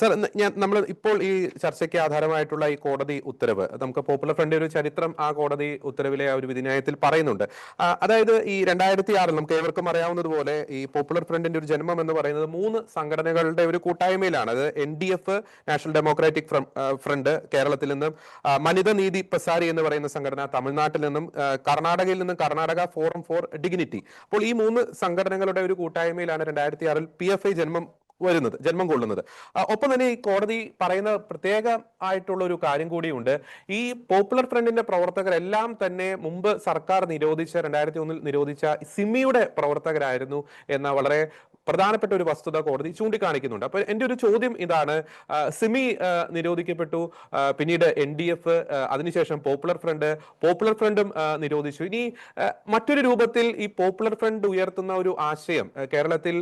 Sir, നമ്മൾ ഇപ്പോൾ ഈ ചർച്ചയ്ക്ക് ആധാരമായിട്ടുള്ള ഈ കോടതി ഉത്തരവ് നമുക്ക് പോപ്പുലർ ഫ്രണ്ട് ഒരു ചരിത്രം ആ കോടതി ഉത്തരവിലെ ആ ഒരു വിധിന്യായത്തിൽ പറയുന്നുണ്ട്. അതായത് ഈ 2006 നമുക്ക് ഏവർക്കും അറിയാവുന്നതുപോലെ ഈ പോപ്പുലർ ഫ്രണ്ടിന്റെ ഒരു ജന്മം എന്ന് പറയുന്നത് 3 സംഘടനകളുടെ ഒരു കൂട്ടായ്മയിലാണ്. അത് NDF, നാഷണൽ ഡെമോക്രാറ്റിക് ഫ്രണ്ട് കേരളത്തിൽ നിന്നും, മനിത നീതി പസാരി എന്ന് പറയുന്ന സംഘടന തമിഴ്നാട്ടിൽ നിന്നും, കർണാടകയിൽ നിന്നും കർണാടക ഫോറം ഫോർ ഡിഗ്നിറ്റി. അപ്പോൾ ഈ 3 സംഘടനകളുടെ ഒരു കൂട്ടായ്മയിലാണ് 2006 PFI ജന്മം കൊള്ളുന്നത്. ഒപ്പം തന്നെ ഈ കോടതി പറയുന്ന പ്രത്യേക ആയിട്ടുള്ള ഒരു കാര്യം കൂടിയുണ്ട്. ഈ പോപ്പുലർ ഫ്രണ്ടിന്റെ പ്രവർത്തകരെല്ലാം തന്നെ മുമ്പ് സർക്കാർ നിരോധിച്ച 2001 നിരോധിച്ച സിമിയുടെ പ്രവർത്തകരായിരുന്നു എന്ന വളരെ പ്രധാനപ്പെട്ട ഒരു വസ്തുത കോടതി ചൂണ്ടിക്കാണിക്കുന്നുണ്ട്. അപ്പൊ എന്റെ ഒരു ചോദ്യം ഇതാണ്, സിമി നിരോധിക്കപ്പെട്ടു, പിന്നീട് NDF, അതിനുശേഷം പോപ്പുലർ ഫ്രണ്ടും നിരോധിച്ചു. ഇനി മറ്റൊരു രൂപത്തിൽ ഈ പോപ്പുലർ ഫ്രണ്ട് ഉയർത്തുന്ന ഒരു ആശയം കേരളത്തിൽ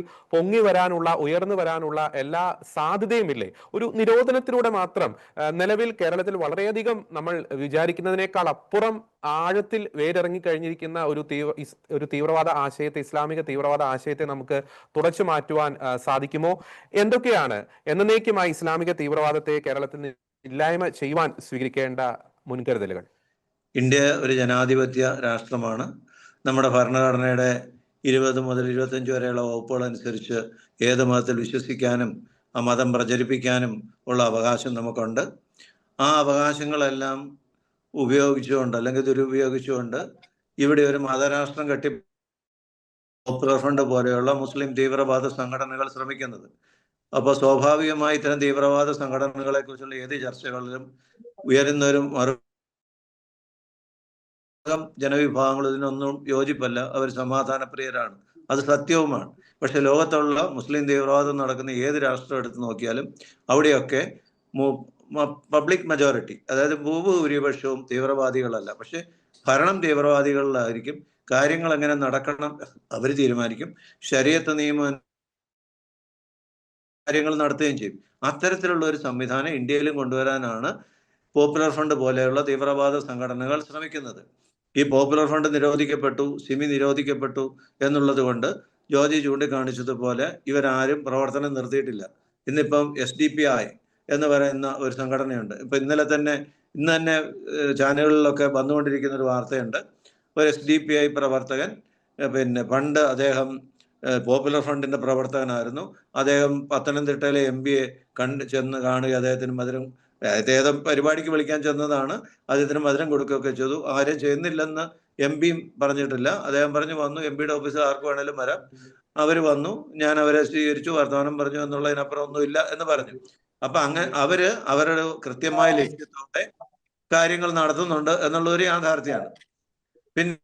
ഉയർന്നു വരാനുള്ള എല്ലാ സാധ്യതയുമില്ലേ? ഒരു നിരോധനത്തിലൂടെ മാത്രം നിലവിൽ കേരളത്തിൽ വളരെയധികം നമ്മൾ വിചാരിക്കുന്നതിനേക്കാൾ അപ്പുറം ആഴത്തിൽ വേരിറങ്ങി കഴിഞ്ഞിരിക്കുന്ന ഒരു തീവ്രവാദ ആശയത്തെ, ഇസ്ലാമിക തീവ്രവാദ ആശയത്തെ നമുക്ക് തുടച്ചു മാറ്റുവാൻ സാധിക്കുമോ? എന്തൊക്കെയാണ് എന്നേക്കുമായി ഇസ്ലാമിക തീവ്രവാദത്തെ കേരളത്തിൽ ഇല്ലായ്മ ചെയ്യുവാൻ സ്വീകരിക്കേണ്ട മുൻകരുതലുകൾ? ഇന്ത്യ ഒരു ജനാധിപത്യ രാഷ്ട്രമാണ്. നമ്മുടെ ഭരണഘടനയുടെ 20 മുതൽ 25 വരെയുള്ള വകുപ്പുകൾ അനുസരിച്ച് ഏത് മതത്തിൽ വിശ്വസിക്കാനും ആ മതം പ്രചരിപ്പിക്കാനും ഉള്ള അവകാശം നമുക്കുണ്ട്. ആ അവകാശങ്ങളെല്ലാം ഉപയോഗിച്ചുകൊണ്ട് അല്ലെങ്കിൽ ദുരുപയോഗിച്ചുകൊണ്ട് ഇവിടെ ഒരു മതരാഷ്ട്രം പോപ്പുലർ ഫ്രണ്ട് പോലെയുള്ള മുസ്ലിം തീവ്രവാദ സംഘടനകൾ ശ്രമിക്കുന്നത്. അപ്പോൾ സ്വാഭാവികമായി ഇത്തരം തീവ്രവാദ സംഘടനകളെ കുറിച്ചുള്ള ഏത് ചർച്ചകളിലും ഉയരുന്നവരും ജനവിഭാഗങ്ങൾ ഇതിനൊന്നും യോജിപ്പല്ല. അവർ സമാധാനപ്രിയരാണ്, അത് സത്യവുമാണ്. പക്ഷെ ലോകത്തുള്ള മുസ്ലിം തീവ്രവാദം നടക്കുന്ന ഏത് രാഷ്ട്രം എടുത്ത് നോക്കിയാലും അവിടെയൊക്കെ പബ്ലിക് മജോറിറ്റി, അതായത് ഭൂരിപക്ഷവും തീവ്രവാദികളല്ല, പക്ഷെ ഭരണം തീവ്രവാദികളിലായിരിക്കും. കാര്യങ്ങൾ എങ്ങനെ നടക്കണം അവർ തീരുമാനിക്കും. ശരീഅത്ത് നിയമം കാര്യങ്ങൾ നടത്തുകയും ചെയ്യും. അത്തരത്തിലുള്ള ഒരു സംവിധാനം ഇന്ത്യയിലും കൊണ്ടുവരാനാണ് പോപ്പുലർ ഫ്രണ്ട് പോലെയുള്ള തീവ്രവാദ സംഘടനകൾ ശ്രമിക്കുന്നത്. ഈ പോപ്പുലർ ഫ്രണ്ട് നിരോധിക്കപ്പെട്ടു, സിമി നിരോധിക്കപ്പെട്ടു എന്നുള്ളത് കൊണ്ട് ജോജി ചൂണ്ടിക്കാണിച്ചതുപോലെ ഇവരാരും പ്രവർത്തനം നിർത്തിയിട്ടില്ല. ഇന്നിപ്പം SDPI എന്ന് പറയുന്ന ഒരു സംഘടനയുണ്ട്. ഇന്ന് തന്നെ ചാനലുകളിലൊക്കെ വന്നുകൊണ്ടിരിക്കുന്ന ഒരു വാർത്തയുണ്ട്. ഒരു SDPI പ്രവർത്തകൻ, പണ്ട് അദ്ദേഹം പോപ്പുലർ ഫ്രണ്ടിന്റെ പ്രവർത്തകനായിരുന്നു. അദ്ദേഹം പത്തനംതിട്ടയിലെ MPയെ ചെന്ന് കാണുക, അദ്ദേഹം പരിപാടിക്ക് വിളിക്കാൻ ചെന്നതാണ്. അദ്ദേഹത്തിന് മധുരം കൊടുക്കുകയൊക്കെ ചെയ്തു. ആരും ചെയ്യുന്നില്ലെന്ന് MPയും പറഞ്ഞിട്ടില്ല. അദ്ദേഹം പറഞ്ഞു വന്നു, MPയുടെ ഓഫീസിൽ ആർക്ക് വേണേലും വരാം. അവർ വന്നു, ഞാൻ അവരെ സ്വീകരിച്ചു, വർത്തമാനം പറഞ്ഞു എന്നുള്ളതിനപ്പുറം ഒന്നുമില്ല എന്ന് പറഞ്ഞു. അപ്പൊ അവര് അവരുടെ കൃത്യമായ ലക്ഷ്യത്തോടെ കാര്യങ്ങൾ നടത്തുന്നുണ്ട് എന്നുള്ളൊരു യാഥാർത്ഥ്യമാണ്. പിന്നെ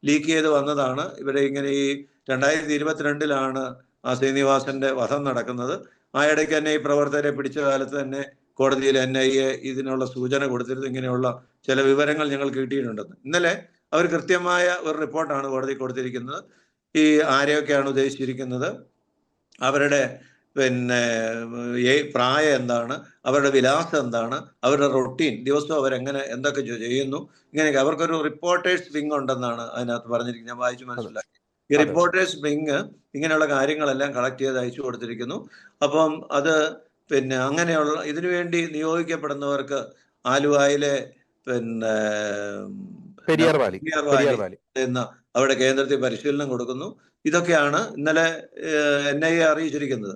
ലീക്ക് ചെയ്ത് വന്നതാണ്. ഇവിടെ ഇങ്ങനെ ഈ 2022 ആ ശ്രീനിവാസന്റെ വധം നടക്കുന്നത്. ആ ഇടയ്ക്ക് തന്നെ ഈ പ്രവർത്തകരെ പിടിച്ച കാലത്ത് തന്നെ കോടതിയിൽ NIA ഇതിനുള്ള സൂചന കൊടുത്തിരുന്നു, ഇങ്ങനെയുള്ള ചില വിവരങ്ങൾ ഞങ്ങൾ കിട്ടിയിട്ടുണ്ടെന്ന്. ഇന്നലെ അവർ കൃത്യമായ ഒരു റിപ്പോർട്ടാണ് കോടതി കൊടുത്തിരിക്കുന്നത്. ഈ ആരെയൊക്കെയാണ് ഉദ്ദേശിച്ചിരിക്കുന്നത്, അവരുടെ പ്രായം എന്താണ്, അവരുടെ വിലാസം എന്താണ്, അവരുടെ റൊട്ടീൻ, ദിവസവും അവരെങ്ങനെ എന്തൊക്കെ ചെയ്യുന്നു, ഇങ്ങനെയൊക്കെ അവർക്കൊരു റിപ്പോർട്ടേഴ്സ് വിങ് ഉണ്ടെന്നാണ് അതിനകത്ത് പറഞ്ഞിരിക്കുന്നത്. ഞാൻ വായിച്ചു മനസ്സിലാക്കി. ഈ റിപ്പോർട്ടേഴ്സ് വിങ് ഇങ്ങനെയുള്ള കാര്യങ്ങളെല്ലാം കളക്ട് ചെയ്ത് അയച്ചു കൊടുത്തിരിക്കുന്നു. അപ്പം അത് അങ്ങനെയുള്ള ഇതിനുവേണ്ടി നിയോഗിക്കപ്പെടുന്നവർക്ക് ആലുവായിലെ പെരിയാർ വാലി എന്ന അവിടെ കേന്ദ്രത്തിൽ പരിശീലനം കൊടുക്കുന്നു. ഇതൊക്കെയാണ് ഇന്നലെ NIA അറിയിച്ചിരിക്കുന്നത്.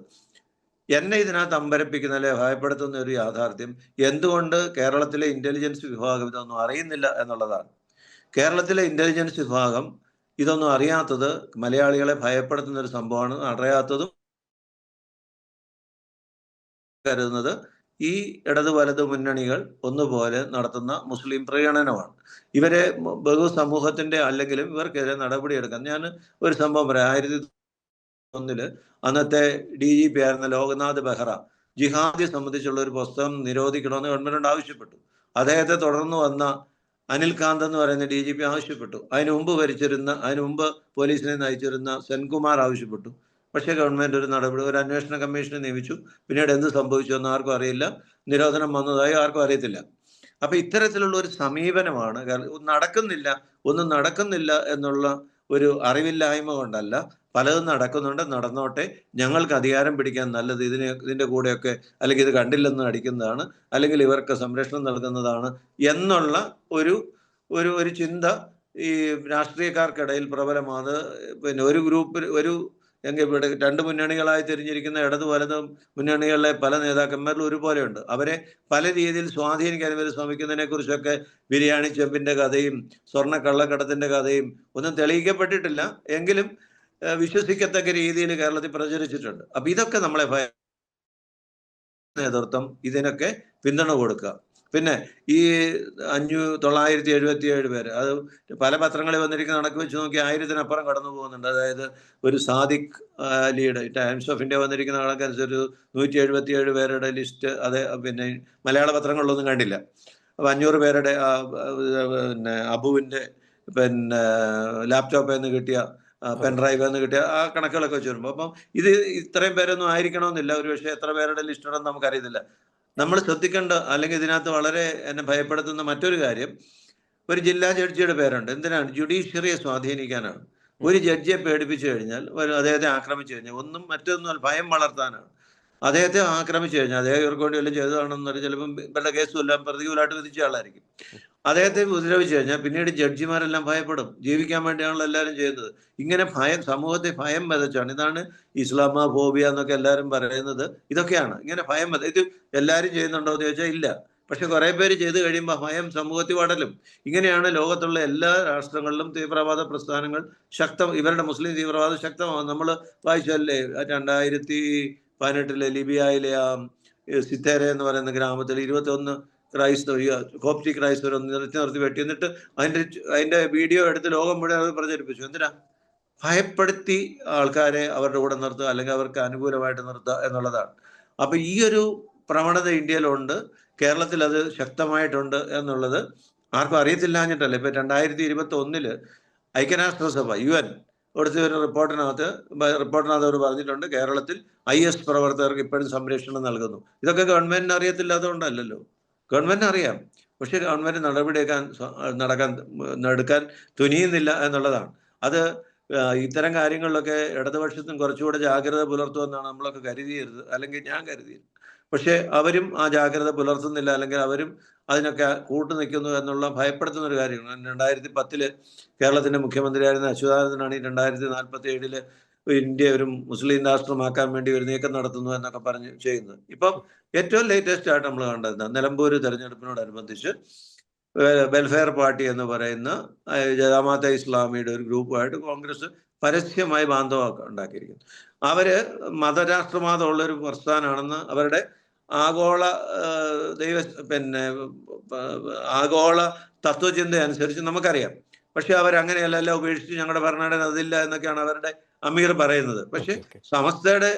എന്നെ ഇതിനകത്ത് അമ്പരപ്പിക്കുന്ന, അല്ലെ ഭയപ്പെടുത്തുന്ന ഒരു യാഥാർത്ഥ്യം, എന്തുകൊണ്ട് കേരളത്തിലെ ഇന്റലിജൻസ് വിഭാഗം ഇതൊന്നും അറിയുന്നില്ല എന്നുള്ളതാണ്. കേരളത്തിലെ ഇന്റലിജൻസ് വിഭാഗം ഇതൊന്നും അറിയാത്തത് മലയാളികളെ ഭയപ്പെടുത്തുന്ന ഒരു സംഭവമാണ്. അറിയാത്തതും കരുതുന്നത് ഈ ഇടതു വലതു മുന്നണികൾ ഒന്നുപോലെ നടത്തുന്ന മുസ്ലിം പ്രകടനമാണ്. ഇവരെ ബഹുസമൂഹത്തിന്റെ അല്ലെങ്കിലും ഇവർക്കെതിരെ നടപടിയെടുക്കാൻ ഞാൻ ഒരു സംഭവം പറയാം. 2001 അന്നത്തെ DGP ആയിരുന്ന ലോക്നാഥ് ബെഹ്റ ജിഹാദി സംബന്ധിച്ചുള്ള ഒരു പുസ്തകം നിരോധിക്കണമെന്ന് ഗവൺമെന്റിനോട് ആവശ്യപ്പെട്ടു. അദ്ദേഹത്തെ തുടർന്ന് വന്ന അനിൽകാന്ത് എന്ന് പറയുന്ന DGP ആവശ്യപ്പെട്ടു. അതിനു മുമ്പ് പോലീസിനെ നയിച്ചിരുന്ന സെൻകുമാർ ആവശ്യപ്പെട്ടു. പക്ഷേ ഗവൺമെന്റ് ഒരു അന്വേഷണ കമ്മീഷനെ നിയമിച്ചു. പിന്നീട് എന്ത് സംഭവിച്ചു എന്ന് ആർക്കും അറിയില്ല. നിരോധനം വന്നതായി ആർക്കും അറിയത്തില്ല. അപ്പൊ ഇത്തരത്തിലുള്ള ഒരു സമീപനമാണ്. ഒന്നും നടക്കുന്നില്ല എന്നുള്ള ഒരു അറിവില്ലായ്മ കൊണ്ടല്ല, പലതും നടക്കുന്നുണ്ട്, നടന്നോട്ടെ, ഞങ്ങൾക്ക് അധികാരം പിടിക്കാൻ നല്ലത് ഇതിൻ്റെ കൂടെയൊക്കെ, അല്ലെങ്കിൽ ഇത് കണ്ടില്ലെന്ന് അടിക്കുന്നതാണ്, അല്ലെങ്കിൽ ഇവർക്ക് സംരക്ഷണം നൽകുന്നതാണ് എന്നുള്ള ഒരു ഒരു ഒരു ചിന്ത ഈ രാഷ്ട്രീയക്കാർക്കിടയിൽ പ്രബലമാണ്. പിന്നെ ഒരു ഗ്രൂപ്പിൽ ഇവിടെ രണ്ട് മുന്നണികളായി തിരിഞ്ഞിരിക്കുന്ന ഇടതു വലത് മുന്നണികളിലെ പല നേതാക്കന്മാരിലും ഒരുപോലെയുണ്ട്. അവരെ പല രീതിയിൽ സ്വാധീനിക്കാൻ ഇവർ ശ്രമിക്കുന്നതിനെ കുറിച്ചൊക്കെ ബിരിയാണി ചെമ്പിന്റെ കഥയും സ്വർണ്ണ കള്ളക്കടത്തിന്റെ കഥയും ഒന്നും തെളിയിക്കപ്പെട്ടിട്ടില്ല, എങ്കിലും വിശ്വസിക്കത്തക്ക രീതിയിൽ കേരളത്തിൽ പ്രചരിച്ചിട്ടുണ്ട്. അപ്പൊ ഇതൊക്കെ നമ്മളെ നേതൃത്വം ഇതിനൊക്കെ പിന്തുണ കൊടുക്കുക. പിന്നെ ഈ 977 പേര്, അത് പല പത്രങ്ങളിൽ വന്നിരിക്കുന്ന കണക്ക് വെച്ച് നോക്കി 1000-നപ്പുറം കടന്നു പോകുന്നുണ്ട്. അതായത് ഒരു സാദിഖ് അലിയുടെ ടൈംസ് ഓഫ് ഇന്ത്യ വന്നിരിക്കുന്ന കണക്കനുസരിച്ച് 177 പേരുടെ ലിസ്റ്റ്, അത് പിന്നെ മലയാള പത്രങ്ങളിലൊന്നും കണ്ടില്ല. അപ്പൊ 500 പേരുടെ പിന്നെ അബുവിന്റെ പിന്നെ ലാപ്ടോപ്പിൽ നിന്ന് കിട്ടിയ പെൻഡ്രൈവ് എന്ന് കിട്ടിയ ആ കണക്കുകളൊക്കെ വെച്ച് വരുമ്പോൾ, അപ്പം ഇത് ഇത്രയും പേരൊന്നും ആയിരിക്കണമെന്നില്ല. ഒരുപക്ഷെ എത്ര പേരുടെ ലിസ്റ്റ് ഉണ്ടെന്ന് നമുക്കറിയത്തില്ല. നമ്മൾ ശ്രദ്ധിക്കേണ്ട, അല്ലെങ്കിൽ ഇതിനകത്ത് വളരെ എന്നെ ഭയപ്പെടുത്തുന്ന മറ്റൊരു കാര്യം, ഒരു ജില്ലാ ജഡ്ജിയുടെ പേരുണ്ട്. എന്തിനാണ്? ജുഡീഷ്യറിയെ സ്വാധീനിക്കാനാണ്. ഒരു ജഡ്ജിയെ പേടിപ്പിച്ചു കഴിഞ്ഞാൽ, അദ്ദേഹത്തെ ആക്രമിച്ചു കഴിഞ്ഞാൽ, മറ്റൊന്നും ഭയം വളർത്താനാണ്. അദ്ദേഹത്തെ ആക്രമിച്ചു കഴിഞ്ഞാൽ, അദ്ദേഹം ഇവർക്ക് വേണ്ടി വല്ലതും ചെയ്തതാണെന്ന് പറഞ്ഞാൽ ചിലപ്പം ഇവരുടെ കേസും എല്ലാം പ്രതികൂലമായിട്ട് വിധിച്ച ആളായിരിക്കും. അദ്ദേഹത്തെ ഉപദ്രവിച്ചു കഴിഞ്ഞാൽ പിന്നീട് ജഡ്ജിമാരെല്ലാം ഭയപ്പെടും. ജീവിക്കാൻ വേണ്ടിയാണല്ലോ എല്ലാവരും ചെയ്യുന്നത്. ഇങ്ങനെ സമൂഹത്തെ ഭയം വിതച്ചാണ്. ഇതാണ് ഇസ്ലാമോഫോബിയ എന്നൊക്കെ എല്ലാവരും പറയുന്നത്. ഇതൊക്കെയാണ് ഇങ്ങനെ ഭയം ഇത് എല്ലാവരും ചെയ്യുന്നുണ്ടോ എന്ന് ചോദിച്ചാൽ ഇല്ല. പക്ഷെ കുറെ പേര് ചെയ്ത് കഴിയുമ്പോൾ ഭയം സമൂഹത്തിൽ പടരും. ഇങ്ങനെയാണ് ലോകത്തുള്ള എല്ലാ രാഷ്ട്രങ്ങളിലും തീവ്രവാദ പ്രസ്ഥാനങ്ങൾ ഇവരുടെ മുസ്ലിം തീവ്രവാദം ശക്തമാകും. നമ്മൾ വായിച്ചല്ലേ 2018 ലിബിയയിലെ ആ സിത്തേര എന്ന് പറയുന്ന ഗ്രാമത്തിൽ 21 കോപ്റ്റിക് ക്രൈസ്തവർ നിർത്തി വെട്ടി, എന്നിട്ട് അതിന്റെ വീഡിയോ എടുത്ത് ലോകം മുഴുവൻ അത് പ്രചരിപ്പിച്ചു. എന്തിനാ? ഭയപ്പെടുത്തി ആൾക്കാരെ അവരുടെ കൂടെ നിർത്തുക, അല്ലെങ്കിൽ അവർക്ക് അനുകൂലമായിട്ട് നിർത്തുക എന്നുള്ളതാണ്. അപ്പൊ ഈ ഒരു പ്രവണത ഇന്ത്യയിലുണ്ട്, കേരളത്തിൽ അത് ശക്തമായിട്ടുണ്ട് എന്നുള്ളത് ആർക്കും അറിയത്തില്ലാഞ്ഞിട്ടല്ല. ഇപ്പൊ 2021 ഐക്യരാഷ്ട്രസഭ UN കൊടുത്ത ഒരു റിപ്പോർട്ടിനകത്ത് അവർ പറഞ്ഞിട്ടുണ്ട്, കേരളത്തിൽ IS പ്രവർത്തകർക്ക് ഇപ്പോഴും സംരക്ഷണം നൽകുന്നു. ഇതൊക്കെ ഗവൺമെന്റിന് അറിയത്തില്ലാത്തതുകൊണ്ടല്ലോ, ഗവൺമെന്റിന് അറിയാം. പക്ഷെ ഗവൺമെന്റ് എടുക്കാൻ തുനിയുന്നില്ല എന്നുള്ളതാണ്. അത് ഇത്തരം കാര്യങ്ങളിലൊക്കെ ഇടതുപക്ഷത്തും കുറച്ചുകൂടെ ജാഗ്രത പുലർത്തുമെന്നാണ് നമ്മളൊക്കെ കരുതിയത്, അല്ലെങ്കിൽ ഞാൻ കരുതിയത്. പക്ഷെ അവരും ആ ജാഗ്രത പുലർത്തുന്നില്ല, അല്ലെങ്കിൽ അവരും അതിനൊക്കെ കൂട്ടുനിൽക്കുന്നു എന്നുള്ള ഭയപ്പെടുത്തുന്ന ഒരു കാര്യമാണ്. 2010 കേരളത്തിന്റെ മുഖ്യമന്ത്രിയായിരുന്ന അച്യുതാനന്ദനാണ് ഈ 2047 ഇന്ത്യ ഒരു മുസ്ലിം രാഷ്ട്രമാക്കാൻ വേണ്ടി ഒരു നീക്കം നടത്തുന്നു എന്നൊക്കെ പറഞ്ഞ് ചെയ്യുന്നത്. ഇപ്പം ഏറ്റവും ലേറ്റസ്റ്റ് ആയിട്ട് നമ്മൾ കണ്ടത് നിലമ്പൂർ തെരഞ്ഞെടുപ്പിനോടനുബന്ധിച്ച് വെൽഫെയർ പാർട്ടി എന്ന് പറയുന്ന ജമാഅത്തെ ഇസ്ലാമിയുടെ ഒരു ഗ്രൂപ്പുമായിട്ട് കോൺഗ്രസ് പരസ്യമായി ബാന്ധവം ഉണ്ടാക്കിയിരിക്കുന്നു. അവര് മതരാഷ്ട്രവാദമുള്ള ഒരു പ്രസ്ഥാനമാണെന്ന് അവരുടെ ആഗോള ആഗോള തത്വചിന്ത അനുസരിച്ച് നമുക്കറിയാം. പക്ഷെ അവരങ്ങനെയല്ല, എല്ലാം ഉപേക്ഷിച്ച് ഞങ്ങളുടെ ഭരണഘടന അതില്ല എന്നൊക്കെയാണ് അവരുടെ അമീർ പറയുന്നത്. പക്ഷെ സമസ്തയുടെ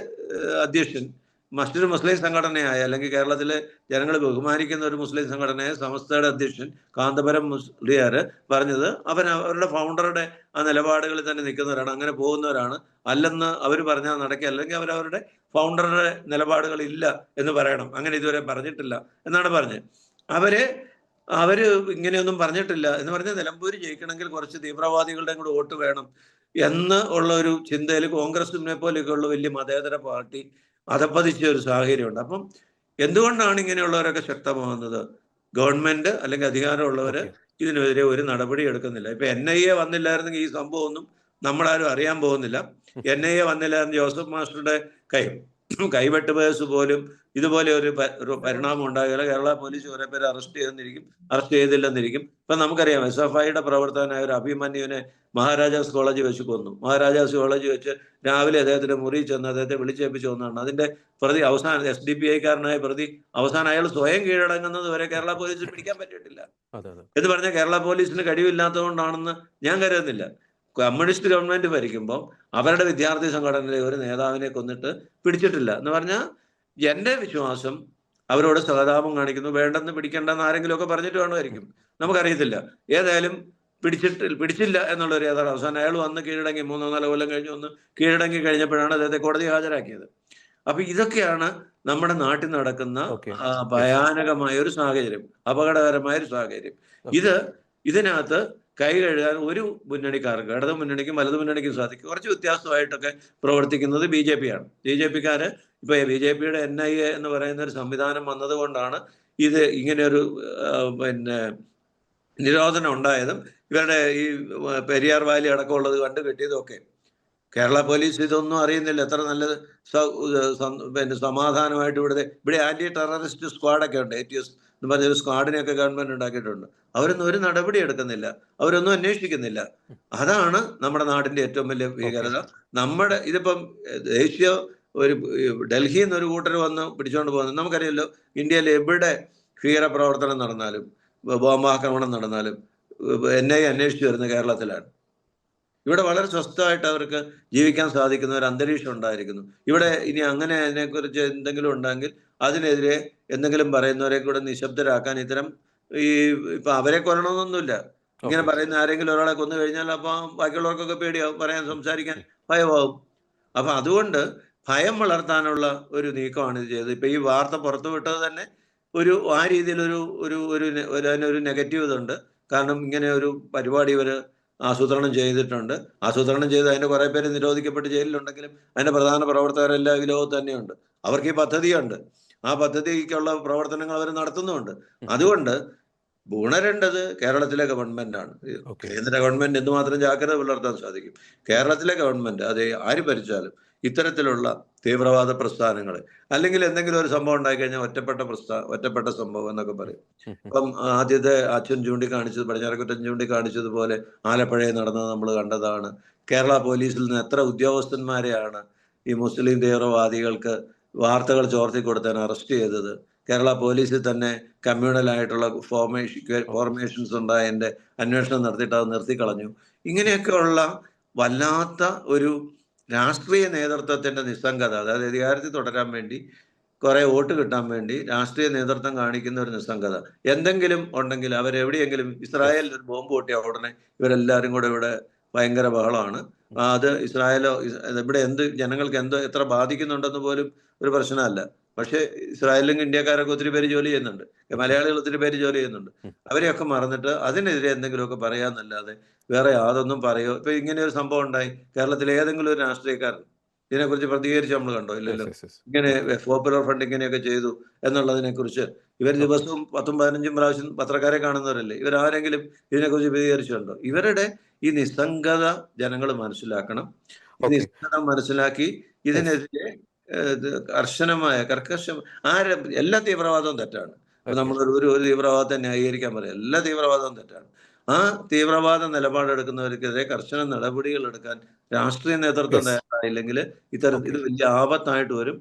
അധ്യക്ഷൻ മറ്റൊരു മുസ്ലിം സംഘടനയായ, അല്ലെങ്കിൽ കേരളത്തിലെ ജനങ്ങൾ ബഹുമാനിക്കുന്ന ഒരു മുസ്ലിം സംഘടനയായ സമസ്തയുടെ അധ്യക്ഷൻ കാന്തപുരം മുസ്ലിയാർ പറഞ്ഞത്, അവരുടെ ഫൗണ്ടറുടെ ആ നിലപാടുകളിൽ തന്നെ നിൽക്കുന്നവരാണ്, അങ്ങനെ പോകുന്നവരാണ്, അല്ലെന്ന് അവർ പറഞ്ഞാൽ നടക്കുക, അല്ലെങ്കിൽ അവരവരുടെ ഫൗണ്ടറുടെ നിലപാടുകൾ ഇല്ല എന്ന് പറയണം, അങ്ങനെ ഇതുവരെ പറഞ്ഞിട്ടില്ല എന്നാണ് പറഞ്ഞത്. അവര് ഇങ്ങനെയൊന്നും പറഞ്ഞിട്ടില്ല എന്ന് പറഞ്ഞാൽ നിലമ്പൂര് ജയിക്കണമെങ്കിൽ കുറച്ച് തീവ്രവാദികളുടെ കൂടെ വോട്ട് വേണം എന്ന് ഉള്ള ഒരു ചിന്തയിൽ കോൺഗ്രസിനെ പോലെയൊക്കെയുള്ള വലിയ മതേതര പാർട്ടി അധപ്പതിച്ച ഒരു സാഹചര്യമുണ്ട്. അപ്പം എന്തുകൊണ്ടാണ് ഇങ്ങനെയുള്ളവരൊക്കെ ശക്തമാകുന്നത്? ഗവൺമെന്റ് അല്ലെങ്കിൽ അധികാരമുള്ളവര് ഇതിനെതിരെ ഒരു നടപടി എടുക്കുന്നില്ല. ഇപ്പൊ NIA വന്നില്ലായിരുന്നെങ്കിൽ ഈ സംഭവം ഒന്നും നമ്മളാരും അറിയാൻ പോകുന്നില്ല. NIA വന്നില്ലായിരുന്നു, ജോസഫ് മാസ്റ്ററുടെ കൈവെട്ട് കേസ് പോലും ഇതുപോലെ ഒരു പരിണാമം ഉണ്ടാകില്ല. കേരള പോലീസ് കുറെ പേരെ അറസ്റ്റ് ചെയ്തില്ലെന്നിരിക്കും. ഇപ്പൊ നമുക്കറിയാം, SFIയുടെ പ്രവർത്തകനായ ഒരു അഭിമന്യുവിനെ മഹാരാജാസ് കോളേജ് വെച്ച് കൊന്നു. മഹാരാജാസ് കോളേജ് വെച്ച് രാവിലെ അദ്ദേഹത്തിന്റെ മുറി ചെന്ന് അദ്ദേഹത്തെ വിളിച്ചേപ്പിച്ച് കൊന്നാണ്. അതിന്റെ പ്രതി അവസാനം SDPI-കാരനായ പ്രതി അവസാനം അയാൾ സ്വയം കീഴടങ്ങുന്നത് വരെ കേരള പോലീസിന് പിടിക്കാൻ പറ്റിയിട്ടില്ല. എന്ന് പറഞ്ഞാൽ കേരള പോലീസിന് കഴിവില്ലാത്തതുകൊണ്ടാണെന്ന് ഞാൻ കരുതുന്നില്ല. കമ്മ്യൂണിസ്റ്റ് ഗവൺമെന്റ് ഭരിക്കുമ്പോൾ അവരുടെ വിദ്യാർത്ഥി സംഘടനയിലെ ഒരു നേതാവിനെ കൊന്നിട്ട് പിടിച്ചിട്ടില്ല എന്ന് പറഞ്ഞാൽ, എന്റെ വിശ്വാസം അവരോട് സഹതാപം കാണിക്കുന്നു. വേണ്ടെന്ന് പിടിക്കേണ്ടെന്ന് ആരെങ്കിലും ഒക്കെ പറഞ്ഞിട്ട് വേണമായിരിക്കും, നമുക്കറിയത്തില്ല. ഏതായാലും പിടിച്ചില്ല എന്നുള്ളൊരു യഥാർത്ഥ അവസാനം അയാൾ വന്ന് കീഴടങ്ങി 3-4 കൊല്ലം കഴിഞ്ഞ് വന്ന് കീഴടങ്ങി കഴിഞ്ഞപ്പോഴാണ് അദ്ദേഹത്തെ കോടതി ഹാജരാക്കിയത്. അപ്പൊ ഇതൊക്കെയാണ് നമ്മുടെ നാട്ടിൽ നടക്കുന്ന ഭയാനകമായ ഒരു സാഹചര്യം, അപകടകരമായ ഒരു സാഹചര്യം. ഇതിനകത്ത് കൈ കഴുകാൻ ഒരു മുന്നണിക്കാർക്ക്, ഇടതു മുന്നണിക്കും വലതു മുന്നണിക്കും സാധിക്കും. കുറച്ച് വ്യത്യാസമായിട്ടൊക്കെ പ്രവർത്തിക്കുന്നത് ബി ജെ പി ആണ്. ബി ജെ പിക്കാര് ഇപ്പൊ BJPയുടെ NIA എന്ന് പറയുന്ന ഒരു സംവിധാനം വന്നത് കൊണ്ടാണ് ഇത് ഇങ്ങനെയൊരു പിന്നെ നിരോധനം ഉണ്ടായതും ഇവരുടെ ഈ പെരിയാർ വാലി അടക്കമുള്ളത് കണ്ടു കെട്ടിയതും ഒക്കെ. കേരള പോലീസ് ഇതൊന്നും അറിയുന്നില്ല. എത്ര നല്ലത് പിന്നെ സമാധാനമായിട്ട് ഇവിടെ ആന്റി ടെററിസ്റ്റ് സ്ക്വാഡൊക്കെ ഉണ്ട്. ATS എന്ന് പറഞ്ഞൊരു സ്ക്വാഡിനെയൊക്കെ ഗവൺമെന്റ് ഉണ്ടാക്കിയിട്ടുണ്ട്. അവരൊന്നും ഒരു നടപടി എടുക്കുന്നില്ല, അവരൊന്നും അന്വേഷിക്കുന്നില്ല. അതാണ് നമ്മുടെ നാടിന്റെ ഏറ്റവും വലിയ ഭീകരത. നമ്മുടെ ഇതിപ്പം ദേശീയ ഡൽഹിയിൽ നിന്ന് ഒരു കൂട്ടർ വന്ന് പിടിച്ചുകൊണ്ട് പോകുന്നത് നമുക്കറിയാലോ. ഇന്ത്യയിൽ എവിടെ ഭീകരപ്രവർത്തനം നടന്നാലും ബോംബാക്രമണം നടന്നാലും NIA അന്വേഷിച്ചു വരുന്നത് കേരളത്തിലാണ്. ഇവിടെ വളരെ സ്വസ്ഥമായിട്ട് അവർക്ക് ജീവിക്കാൻ സാധിക്കുന്ന ഒരു അന്തരീക്ഷം ഉണ്ടായിരിക്കുന്നു. ഇവിടെ ഇനി അങ്ങനെ അതിനെക്കുറിച്ച് എന്തെങ്കിലും ഉണ്ടെങ്കിൽ അതിനെതിരെ എന്തെങ്കിലും പറയുന്നവരെ കൂടെ നിശബ്ദരാക്കാൻ ഇത്തരം ഇപ്പൊ അവരെ കൊല്ലണമെന്നൊന്നുമില്ല. ഇങ്ങനെ പറയുന്ന ആരെങ്കിലും ഒരാളെ കൊന്നു കഴിഞ്ഞാൽ അപ്പൊ ബാക്കിയുള്ളവർക്കൊക്കെ പേടിയാവും, പറയാൻ സംസാരിക്കാൻ ഭയമാവും. അപ്പൊ അതുകൊണ്ട് ഭയം വളർത്താനുള്ള ഒരു നീക്കമാണ് ഇത് ചെയ്തത്. ഇപ്പൊ ഈ വാർത്ത പുറത്തുവിട്ടത് തന്നെ ആ രീതിയിലൊരു അതിനൊരു നെഗറ്റീവ് ഇതുണ്ട്. കാരണം ഇങ്ങനെ ഒരു പരിപാടി ഇവര് ആസൂത്രണം ചെയ്തിട്ടുണ്ട്. ആസൂത്രണം ചെയ്ത് അതിന്റെ കുറെ പേര് നിരോധിക്കപ്പെട്ട് ജയിലിലുണ്ടെങ്കിലും അതിന്റെ പ്രധാന പ്രവർത്തകരെല്ലാം ഈ ലോകത്ത് തന്നെയുണ്ട്. അവർക്ക് ഈ പദ്ധതിയുണ്ട്. ആ പദ്ധതിക്കുള്ള പ്രവർത്തനങ്ങൾ അവർ നടത്തുന്നുമുണ്ട്. അതുകൊണ്ട് ഉണരേണ്ടത് കേരളത്തിലെ ഗവൺമെന്റാണ്. കേന്ദ്ര ഗവൺമെന്റ് എന്തുമാത്രം ജാഗ്രത പുലർത്താൻ സാധിക്കും. കേരളത്തിലെ ഗവൺമെന്റ് അത് ആര് ഭരിച്ചാലും ഇത്തരത്തിലുള്ള തീവ്രവാദ പ്രസ്ഥാനങ്ങൾ അല്ലെങ്കിൽ എന്തെങ്കിലും ഒരു സംഭവം ഉണ്ടായിക്കഴിഞ്ഞാൽ ഒറ്റപ്പെട്ട സംഭവം എന്നൊക്കെ പറയും. ഇപ്പം ആദ്യത്തെ അച്ഛൻ ചൂണ്ടിക്കാണിച്ചത്, പടിഞ്ഞാറക്കുറ്റൻ ചൂണ്ടിക്കാണിച്ചതുപോലെ ആലപ്പുഴയിൽ നടന്നത് നമ്മൾ കണ്ടതാണ്. കേരള പോലീസിൽ നിന്ന് എത്ര ഉദ്യോഗസ്ഥന്മാരെയാണ് ഈ മുസ്ലിം തീവ്രവാദികൾക്ക് വാർത്തകൾ ചോർത്തി കൊടുത്താൻ അറസ്റ്റ് ചെയ്തത്. കേരള പോലീസിൽ തന്നെ കമ്മ്യൂണലായിട്ടുള്ള ഫോർമേഷൻസ് ഉണ്ടായതിൻ്റെ അന്വേഷണം നടത്തിയിട്ട് അത് നിർത്തിക്കളഞ്ഞു. ഇങ്ങനെയൊക്കെയുള്ള വല്ലാത്ത ഒരു രാഷ്ട്രീയ നേതൃത്വത്തിന്റെ നിസ്സംഗത, അതായത് അധികാരത്തിൽ തുടരാൻ വേണ്ടി കുറെ വോട്ട് കിട്ടാൻ വേണ്ടി രാഷ്ട്രീയ നേതൃത്വം കാണിക്കുന്ന ഒരു നിസ്സംഗത എന്തെങ്കിലും ഉണ്ടെങ്കിൽ അവരെവിടെയെങ്കിലും ഇസ്രായേലിൽ ഒരു ബോംബ് പൊട്ടിയ ഉടനെ ഇവരെല്ലാവരും കൂടെ ഇവിടെ ഭയങ്കര ബഹളമാണ്. അത് ഇസ്രായേലോ ഇവിടെ ജനങ്ങൾക്ക് എത്ര ബാധിക്കുന്നുണ്ടെന്ന് പോലും ഒരു പ്രശ്നമല്ല. പക്ഷെ ഇസ്രായേലിലും ഇന്ത്യക്കാരൊക്കെ ഒത്തിരി പേര് ജോലി ചെയ്യുന്നുണ്ട്, മലയാളികൾ ഒത്തിരി പേര് ജോലി ചെയ്യുന്നുണ്ട്. അവരെയൊക്കെ മറന്നിട്ട് അതിനെതിരെ എന്തെങ്കിലുമൊക്കെ പറയാന്നല്ലാതെ വേറെ യാതൊന്നും പറയോ. ഇപ്പൊ ഇങ്ങനെ ഒരു സംഭവം ഉണ്ടായി, കേരളത്തിലെ ഏതെങ്കിലും ഒരു രാഷ്ട്രീയക്കാരൻ ഇതിനെക്കുറിച്ച് പ്രതികരിച്ച് നമ്മൾ കണ്ടോ? ഇല്ലല്ലോ. ഇങ്ങനെ പോപ്പുലർ ഫ്രണ്ട് ഇങ്ങനെയൊക്കെ ചെയ്തു എന്നുള്ളതിനെ കുറിച്ച് ഇവർ ദിവസവും 10-15 പ്രാവശ്യം പത്രക്കാരെ കാണുന്നവരല്ലേ. ഇവരാരെങ്കിലും ഇതിനെക്കുറിച്ച് പ്രതികരിച്ചിട്ടുണ്ടോ? ഇവരുടെ ഈ നിസ്സംഗത ജനങ്ങൾ മനസ്സിലാക്കണം. ഈ നിസ്സംഗത മനസ്സിലാക്കി ഇതിനെതിരെ എല്ലാ തീവ്രവാദവും തെറ്റാണ്. നമ്മൾ ഒരു തീവ്രവാദത്തെ ന്യായീകരിക്കാൻ പറയാം. എല്ലാ തീവ്രവാദവും തെറ്റാണ്. ആ തീവ്രവാദ നിലപാടെടുക്കുന്നവർക്കെതിരെ കർശന നടപടികൾ എടുക്കാൻ രാഷ്ട്രീയ നേതൃത്വം തയ്യാറായില്ലെങ്കിൽ ഇത് വലിയ ആപത്തായിട്ട് വരും.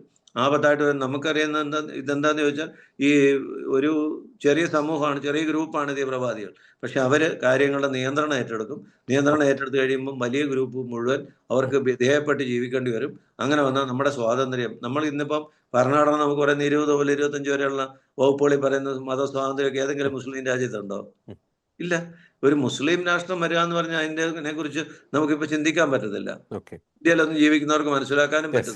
നമുക്കറിയുന്ന ഇതെന്താന്ന് ചോദിച്ചാൽ ഈ ഒരു ചെറിയ സമൂഹമാണ്, ചെറിയ ഗ്രൂപ്പാണ് തീവ്രവാദികൾ. പക്ഷെ അവര് കാര്യങ്ങളുടെ നിയന്ത്രണം ഏറ്റെടുക്കും. നിയന്ത്രണം ഏറ്റെടുത്ത് കഴിയുമ്പോൾ വലിയ ഗ്രൂപ്പ് മുഴുവൻ അവർക്ക് വിധേയപ്പെട്ട് ജീവിക്കേണ്ടി വരും. അങ്ങനെ വന്നാൽ നമ്മുടെ സ്വാതന്ത്ര്യം, നമ്മൾ ഇന്നിപ്പം ഭരണഘടന നമുക്ക് പറയുന്ന 20 മുതൽ 25 വരെയുള്ള വകുപ്പുകളിൽ പറയുന്ന മതസ്വാതന്ത്ര്യമൊക്കെ ഏതെങ്കിലും മുസ്ലിം രാജ്യത്തുണ്ടോ? ഇല്ല. ഒരു മുസ്ലിം രാഷ്ട്രം വരിക എന്ന് പറഞ്ഞാൽ അതിനെ കുറിച്ച് നമുക്കിപ്പോ ചിന്തിക്കാൻ പറ്റത്തില്ല. ഇന്ത്യയിലൊന്നും ജീവിക്കുന്നവർക്ക് മനസ്സിലാക്കാനും പറ്റും.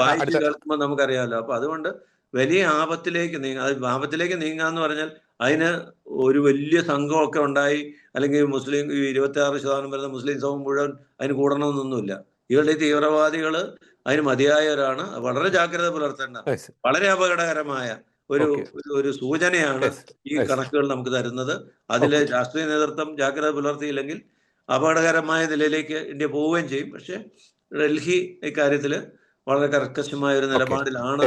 വായിച്ച് കേൾക്കുമ്പോൾ നമുക്കറിയാമല്ലോ. അപ്പൊ അതുകൊണ്ട് വലിയ ആപത്തിലേക്ക് നീങ്ങാന്ന് പറഞ്ഞാൽ അതിന് ഒരു വലിയ സംഘമൊക്കെ ഉണ്ടായി, അല്ലെങ്കിൽ മുസ്ലിം 26% വരുന്ന മുസ്ലിം സമൂഹം മുഴുവൻ അതിന് കൂടണമെന്നൊന്നുമില്ല. ഇവരുടെ തീവ്രവാദികൾ അതിന് മതിയായവരാണ്. വളരെ ജാഗ്രത പുലർത്തേണ്ട, വളരെ അപകടകരമായ ഒരു സൂചനയാണ് ഈ കണക്കുകൾ നമുക്ക് തരുന്നത്. അതിലെ രാഷ്ട്രീയ നേതൃത്വം ജാഗ്രത പുലർത്തിയില്ലെങ്കിൽ അപകടകരമായ നിലയിലേക്ക് ഇന്ത്യ പോവുകയും ചെയ്യും. പക്ഷെ ഡൽഹി ഇക്കാര്യത്തിൽ വളരെ കർക്കശമായ ഒരു നിലപാടിലാണ്.